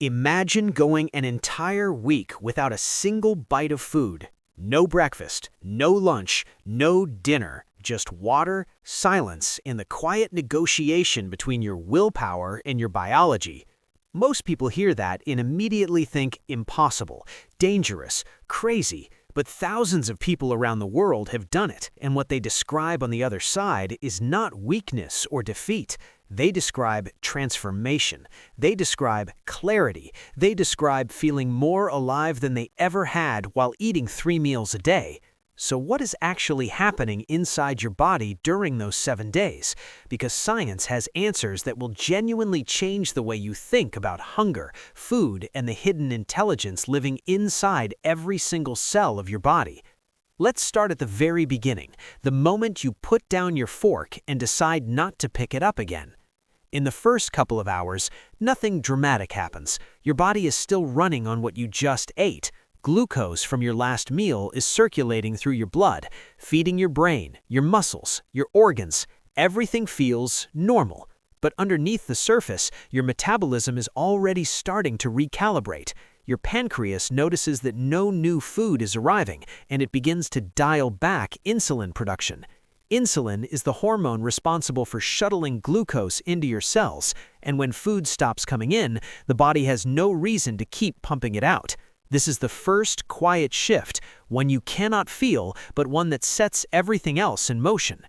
Imagine going an entire week without a single bite of food. No breakfast, no lunch, no dinner, just water, silence, and the quiet negotiation between your willpower and your biology. Most people hear that and immediately think impossible, dangerous, crazy, but thousands of people around the world have done it, and what they describe on the other side is not weakness or defeat. They describe transformation. They describe clarity. They describe feeling more alive than they ever had while eating 3 meals a day. So what is actually happening inside your body during those 7 days? Because science has answers that will genuinely change the way you think about hunger, food, and the hidden intelligence living inside every single cell of your body. Let's start at the very beginning, the moment you put down your fork and decide not to pick it up again. In the first couple of hours, nothing dramatic happens. Your body is still running on what you just ate. Glucose from your last meal is circulating through your blood, feeding your brain, your muscles, your organs. Everything feels normal. But underneath the surface, your metabolism is already starting to recalibrate. Your pancreas notices that no new food is arriving, and it begins to dial back insulin production. Insulin is the hormone responsible for shuttling glucose into your cells, and when food stops coming in, the body has no reason to keep pumping it out. This is the first quiet shift, one you cannot feel, but one that sets everything else in motion.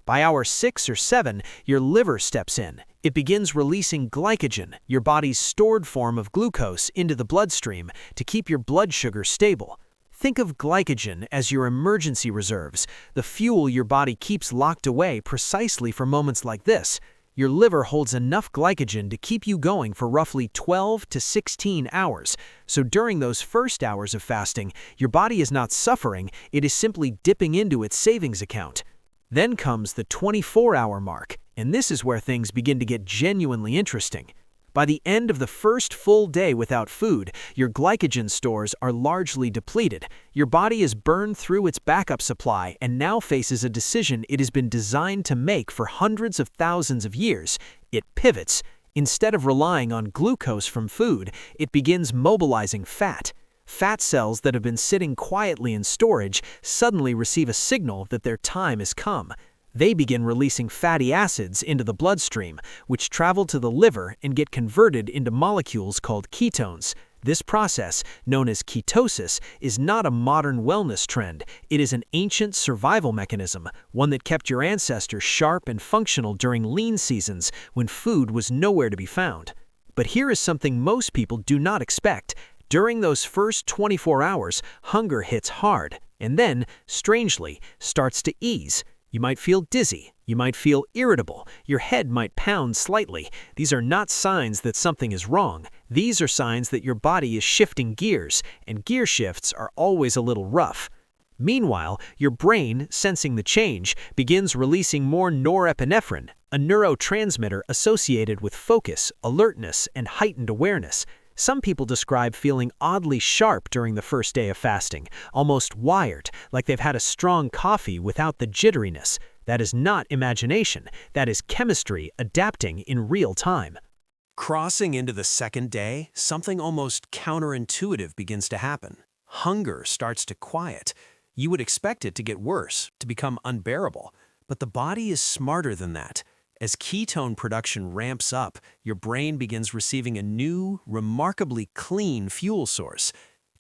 By hour 6 or 7, your liver steps in. It begins releasing glycogen, your body's stored form of glucose, into the bloodstream to keep your blood sugar stable. Think of glycogen as your emergency reserves, the fuel your body keeps locked away precisely for moments like this. Your liver holds enough glycogen to keep you going for roughly 12 to 16 hours. So during those first hours of fasting, your body is not suffering, it is simply dipping into its savings account. Then comes the 24-hour mark, and this is where things begin to get genuinely interesting. By the end of the first full day without food, your glycogen stores are largely depleted. Your body has burned through its backup supply and now faces a decision it has been designed to make for hundreds of thousands of years. It pivots. Instead of relying on glucose from food, it begins mobilizing fat. Fat cells that have been sitting quietly in storage suddenly receive a signal that their time has come. They begin releasing fatty acids into the bloodstream, which travel to the liver and get converted into molecules called ketones. This process, known as ketosis, is not a modern wellness trend. It is an ancient survival mechanism, one that kept your ancestors sharp and functional during lean seasons when food was nowhere to be found. But here is something most people do not expect. During those first 24 hours, hunger hits hard, and then, strangely, starts to ease. You might feel dizzy, you might feel irritable, your head might pound slightly. These are not signs that something is wrong. These are signs that your body is shifting gears, and gear shifts are always a little rough. Meanwhile, your brain, sensing the change, begins releasing more norepinephrine, a neurotransmitter associated with focus, alertness, and heightened awareness. Some people describe feeling oddly sharp during the first day of fasting, almost wired, like they've had a strong coffee without the jitteriness. That is not imagination. That is chemistry adapting in real time. Crossing into the second day, something almost counterintuitive begins to happen. Hunger starts to quiet. You would expect it to get worse, to become unbearable. But the body is smarter than that. As ketone production ramps up, your brain begins receiving a new, remarkably clean fuel source.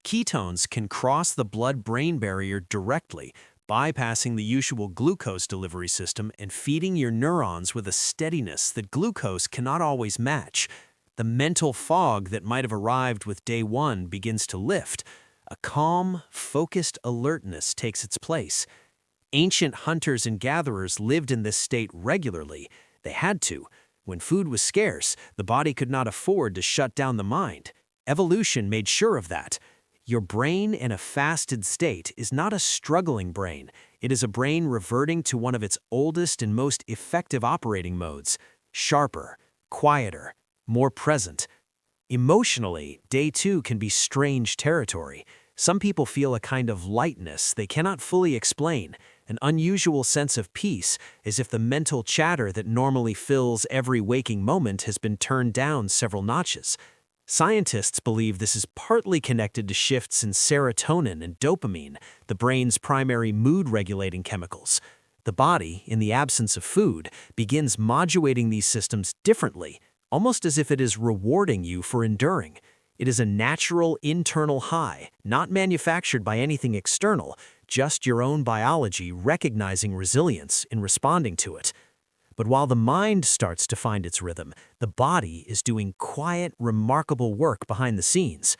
Ketones can cross the blood-brain barrier directly, bypassing the usual glucose delivery system and feeding your neurons with a steadiness that glucose cannot always match. The mental fog that might have arrived with day 1 begins to lift. A calm, focused alertness takes its place. Ancient hunters and gatherers lived in this state regularly. They had to. When food was scarce, the body could not afford to shut down the mind. Evolution made sure of that. Your brain in a fasted state is not a struggling brain. It is a brain reverting to one of its oldest and most effective operating modes: sharper, quieter, more present. Emotionally, day 2 can be strange territory. Some people feel a kind of lightness they cannot fully explain, an unusual sense of peace, as if the mental chatter that normally fills every waking moment has been turned down several notches. Scientists believe this is partly connected to shifts in serotonin and dopamine, the brain's primary mood-regulating chemicals. The body, in the absence of food, begins modulating these systems differently, almost as if it is rewarding you for enduring. It is a natural internal high, not manufactured by anything external, just your own biology recognizing resilience in responding to it. But while the mind starts to find its rhythm, the body is doing quiet, remarkable work behind the scenes.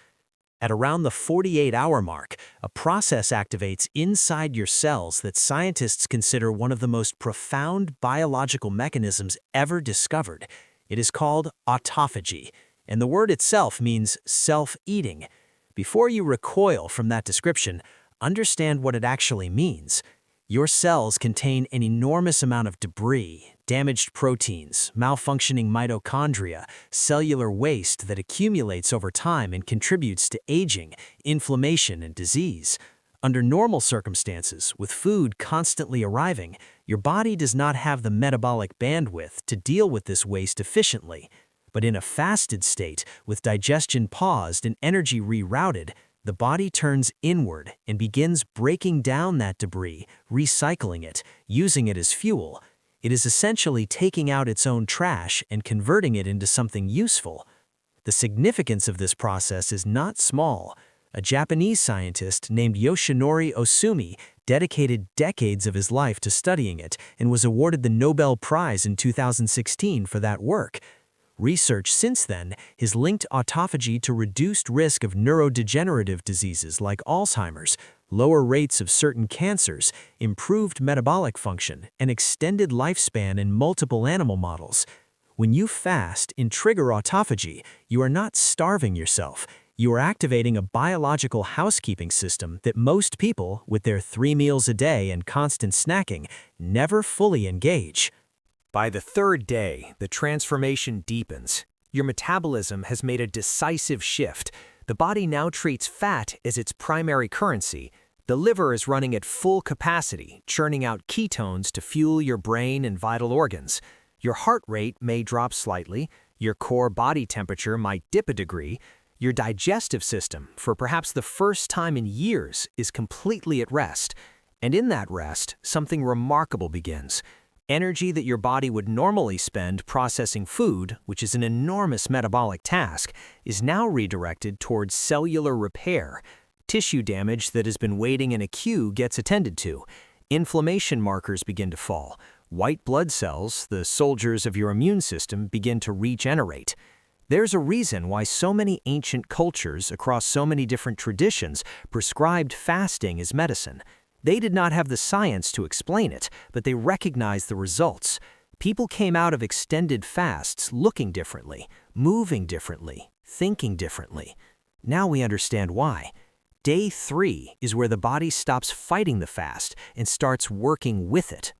At around the 48-hour mark, a process activates inside your cells that scientists consider one of the most profound biological mechanisms ever discovered. It is called autophagy, and the word itself means self-eating. Before you recoil from that description, understand what it actually means. Your cells contain an enormous amount of debris, damaged proteins, malfunctioning mitochondria, cellular waste that accumulates over time and contributes to aging, inflammation, and disease. Under normal circumstances, with food constantly arriving, your body does not have the metabolic bandwidth to deal with this waste efficiently. But in a fasted state, with digestion paused and energy rerouted, the body turns inward and begins breaking down that debris, recycling it, using it as fuel. It is essentially taking out its own trash and converting it into something useful. The significance of this process is not small. A Japanese scientist named Yoshinori Ohsumi dedicated decades of his life to studying it and was awarded the Nobel Prize in 2016 for that work. Research since then has linked autophagy to reduced risk of neurodegenerative diseases like Alzheimer's, lower rates of certain cancers, improved metabolic function, and extended lifespan in multiple animal models. When you fast and trigger autophagy, you are not starving yourself. You are activating a biological housekeeping system that most people, with their 3 meals a day and constant snacking, never fully engage. By the third day, the transformation deepens. Your metabolism has made a decisive shift. The body now treats fat as its primary currency. The liver is running at full capacity, churning out ketones to fuel your brain and vital organs. Your heart rate may drop slightly. Your core body temperature might dip a degree. Your digestive system, for perhaps the first time in years, is completely at rest. And in that rest, something remarkable begins. Energy that your body would normally spend processing food, which is an enormous metabolic task, is now redirected towards cellular repair. Tissue damage that has been waiting in a queue gets attended to. Inflammation markers begin to fall. White blood cells, the soldiers of your immune system, begin to regenerate. There's a reason why so many ancient cultures across so many different traditions prescribed fasting as medicine. They did not have the science to explain it, but they recognized the results. People came out of extended fasts looking differently, moving differently, thinking differently. Now we understand why. Day 3 is where the body stops fighting the fast and starts working with it.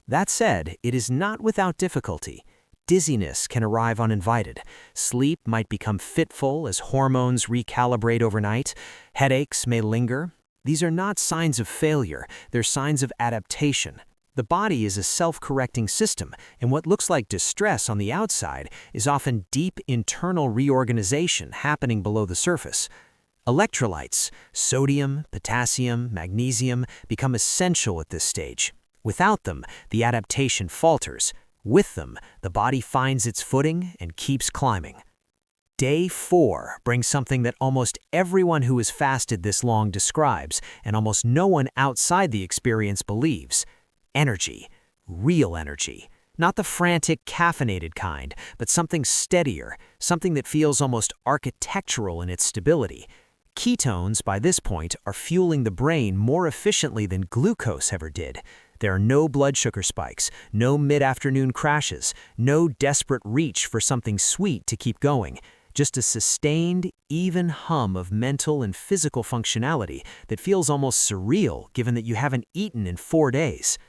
That said, it is not without difficulty. Dizziness can arrive uninvited. Sleep might become fitful as hormones recalibrate overnight. Headaches may linger. These are not signs of failure, they're signs of adaptation. The body is a self-correcting system, and what looks like distress on the outside is often deep internal reorganization happening below the surface. Electrolytes, sodium, potassium, magnesium, become essential at this stage. Without them, the adaptation falters. With them, the body finds its footing and keeps climbing. Day 4 brings something that almost everyone who has fasted this long describes, and almost no one outside the experience believes. Energy. Real energy. Not the frantic, caffeinated kind, but something steadier, something that feels almost architectural in its stability. Ketones, by this point, are fueling the brain more efficiently than glucose ever did. There are no blood sugar spikes, no mid-afternoon crashes, no desperate reach for something sweet to keep going. Just a sustained, even hum of mental and physical functionality that feels almost surreal given that you haven't eaten in 4 days.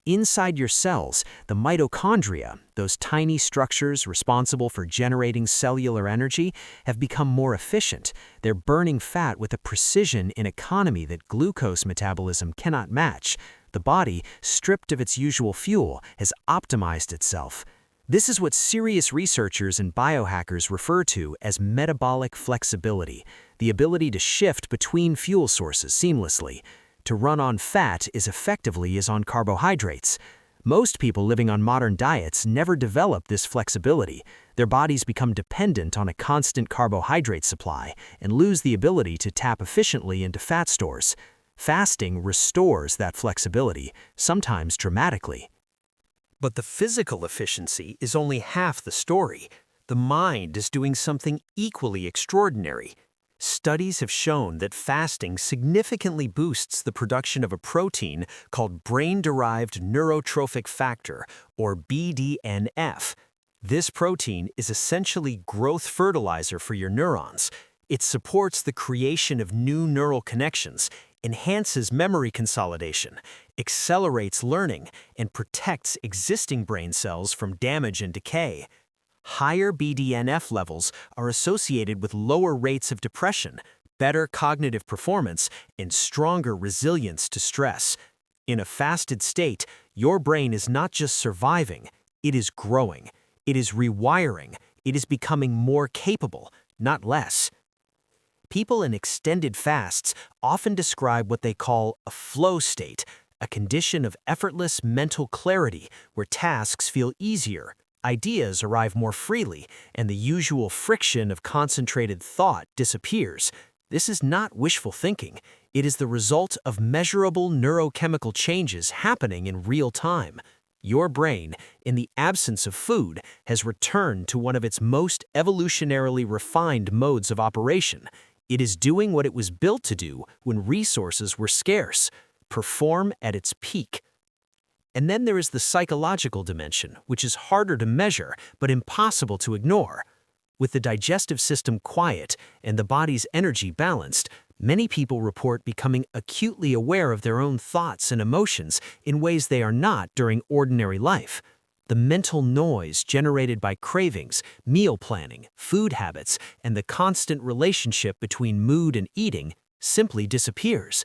Inside your cells, the mitochondria, those tiny structures responsible for generating cellular energy, have become more efficient. They're burning fat with a precision and economy that glucose metabolism cannot match. The body, stripped of its usual fuel, has optimized itself. This is what serious researchers and biohackers refer to as metabolic flexibility, the ability to shift between fuel sources seamlessly. To run on fat as effectively as on carbohydrates. Most people living on modern diets never develop this flexibility. Their bodies become dependent on a constant carbohydrate supply and lose the ability to tap efficiently into fat stores. Fasting restores that flexibility, sometimes dramatically. But the physical efficiency is only half the story. The mind is doing something equally extraordinary. Studies have shown that fasting significantly boosts the production of a protein called brain-derived neurotrophic factor, or BDNF. This protein is essentially growth fertilizer for your neurons. It supports the creation of new neural connections, enhances memory consolidation, accelerates learning, and protects existing brain cells from damage and decay. Higher BDNF levels are associated with lower rates of depression, better cognitive performance, and stronger resilience to stress. In a fasted state, your brain is not just surviving, it is growing. It is rewiring. It is becoming more capable, not less. People in extended fasts often describe what they call a flow state, a condition of effortless mental clarity where tasks feel easier, ideas arrive more freely, and the usual friction of concentrated thought disappears. This is not wishful thinking. It is the result of measurable neurochemical changes happening in real time. Your brain, in the absence of food, has returned to one of its most evolutionarily refined modes of operation. It is doing what it was built to do when resources were scarce, perform at its peak. And then there is the psychological dimension, which is harder to measure but impossible to ignore. With the digestive system quiet and the body's energy balanced, many people report becoming acutely aware of their own thoughts and emotions in ways they are not during ordinary life. The mental noise generated by cravings, meal planning, food habits, and the constant relationship between mood and eating simply disappears.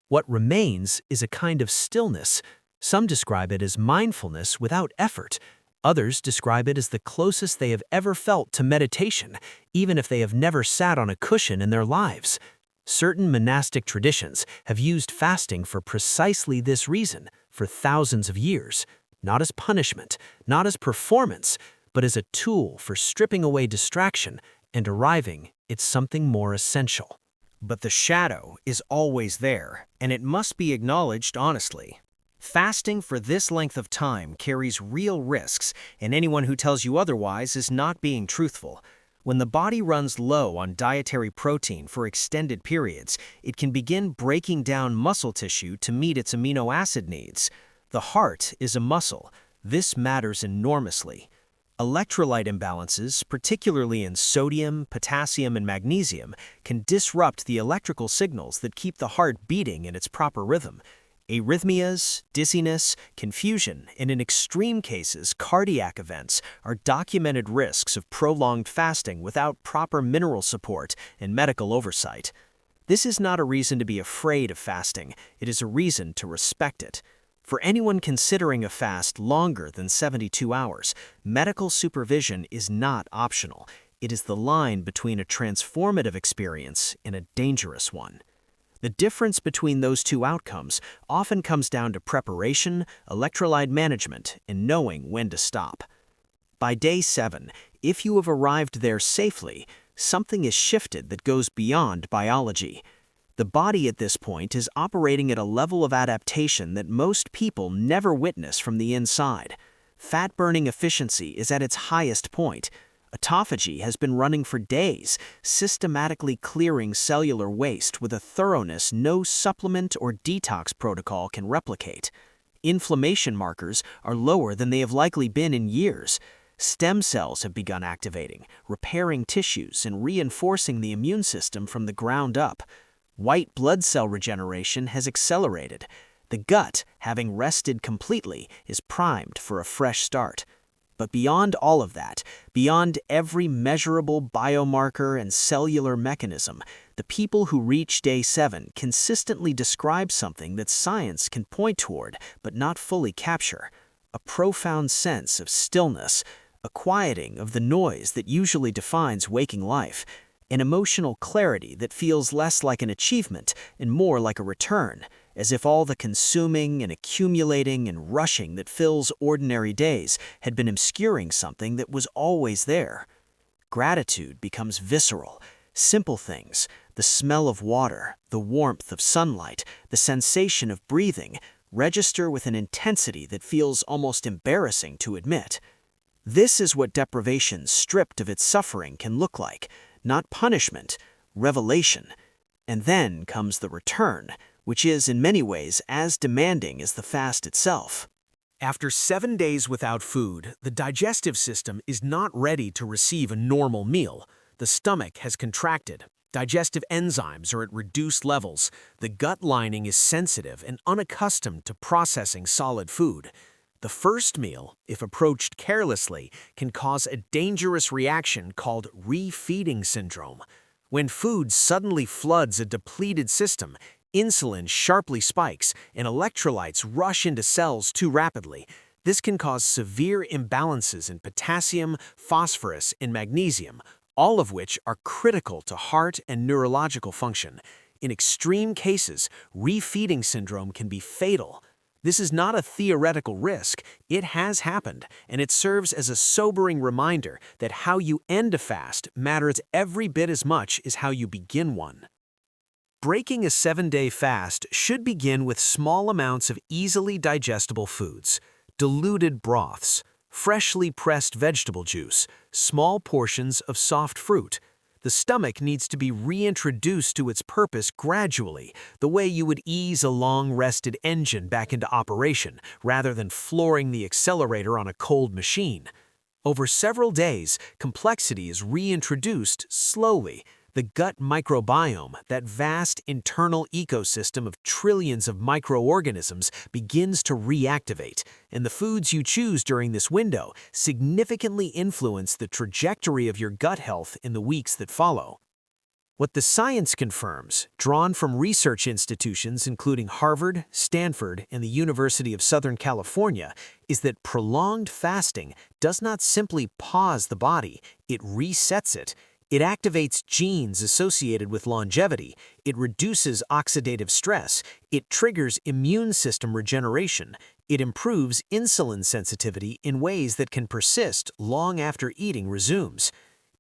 What remains is a kind of stillness. Some describe it as mindfulness without effort. Others describe it as the closest they have ever felt to meditation, even if they have never sat on a cushion in their lives. Certain monastic traditions have used fasting for precisely this reason for thousands of years, not as punishment, not as performance, but as a tool for stripping away distraction and arriving at something more essential. But the shadow is always there, and it must be acknowledged honestly. Fasting for this length of time carries real risks, and anyone who tells you otherwise is not being truthful. When the body runs low on dietary protein for extended periods, it can begin breaking down muscle tissue to meet its amino acid needs. The heart is a muscle. This matters enormously. Electrolyte imbalances, particularly in sodium, potassium, and magnesium, can disrupt the electrical signals that keep the heart beating in its proper rhythm. Arrhythmias, dizziness, confusion, and in extreme cases, cardiac events are documented risks of prolonged fasting without proper mineral support and medical oversight. This is not a reason to be afraid of fasting. It is a reason to respect it. For anyone considering a fast longer than 72 hours, medical supervision is not optional. It is the line between a transformative experience and a dangerous one. The difference between those two outcomes often comes down to preparation, electrolyte management, and knowing when to stop. By day 7, if you have arrived there safely, something is shifted that goes beyond biology. The body at this point is operating at a level of adaptation that most people never witness from the inside. Fat-burning efficiency is at its highest point. Autophagy has been running for days, systematically clearing cellular waste with a thoroughness no supplement or detox protocol can replicate. Inflammation markers are lower than they have likely been in years. Stem cells have begun activating, repairing tissues and reinforcing the immune system from the ground up. White blood cell regeneration has accelerated. The gut, having rested completely, is primed for a fresh start. But beyond all of that, beyond every measurable biomarker and cellular mechanism, the people who reach day 7 consistently describe something that science can point toward but not fully capture: a profound sense of stillness, a quieting of the noise that usually defines waking life, an emotional clarity that feels less like an achievement and more like a return, as if all the consuming and accumulating and rushing that fills ordinary days had been obscuring something that was always there. Gratitude becomes visceral. Simple things, the smell of water, the warmth of sunlight, the sensation of breathing, register with an intensity that feels almost embarrassing to admit. This is what deprivation stripped of its suffering can look like, not punishment, revelation. And then comes the return, which is in many ways as demanding as the fast itself. After 7 days without food, the digestive system is not ready to receive a normal meal. The stomach has contracted. Digestive enzymes are at reduced levels. The gut lining is sensitive and unaccustomed to processing solid food. The first meal, if approached carelessly, can cause a dangerous reaction called refeeding syndrome. When food suddenly floods a depleted system, insulin sharply spikes and electrolytes rush into cells too rapidly. This can cause severe imbalances in potassium, phosphorus, and magnesium, all of which are critical to heart and neurological function. In extreme cases, refeeding syndrome can be fatal. This is not a theoretical risk. It has happened, and it serves as a sobering reminder that how you end a fast matters every bit as much as how you begin one. Breaking a 7-day fast should begin with small amounts of easily digestible foods, diluted broths, freshly pressed vegetable juice, small portions of soft fruit. The stomach needs to be reintroduced to its purpose gradually, the way you would ease a long-rested engine back into operation, rather than flooring the accelerator on a cold machine. Over several days, complexity is reintroduced slowly. The gut microbiome, that vast internal ecosystem of trillions of microorganisms, begins to reactivate, and the foods you choose during this window significantly influence the trajectory of your gut health in the weeks that follow. What the science confirms, drawn from research institutions including Harvard, Stanford, and the University of Southern California, is that prolonged fasting does not simply pause the body, it resets it. It activates genes associated with longevity, it reduces oxidative stress, it triggers immune system regeneration, it improves insulin sensitivity in ways that can persist long after eating resumes.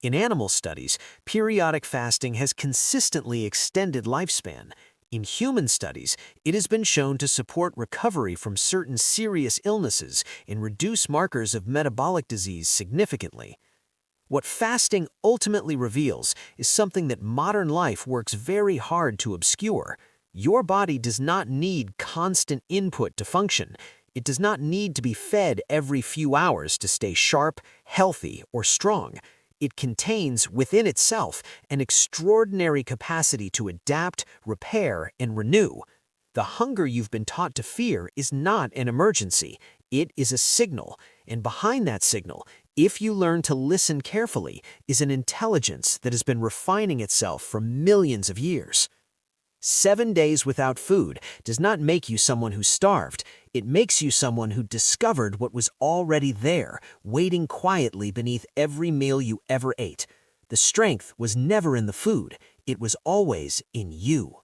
In animal studies, periodic fasting has consistently extended lifespan. In human studies, it has been shown to support recovery from certain serious illnesses and reduce markers of metabolic disease significantly. What fasting ultimately reveals is something that modern life works very hard to obscure. Your body does not need constant input to function. It does not need to be fed every few hours to stay sharp, healthy, or strong. It contains within itself an extraordinary capacity to adapt, repair, and renew. The hunger you've been taught to fear is not an emergency. It is a signal, and behind that signal, if you learn to listen carefully, is an intelligence that has been refining itself for millions of years. 7 days without food does not make you someone who starved. It makes you someone who discovered what was already there, waiting quietly beneath every meal you ever ate. The strength was never in the food. It was always in you.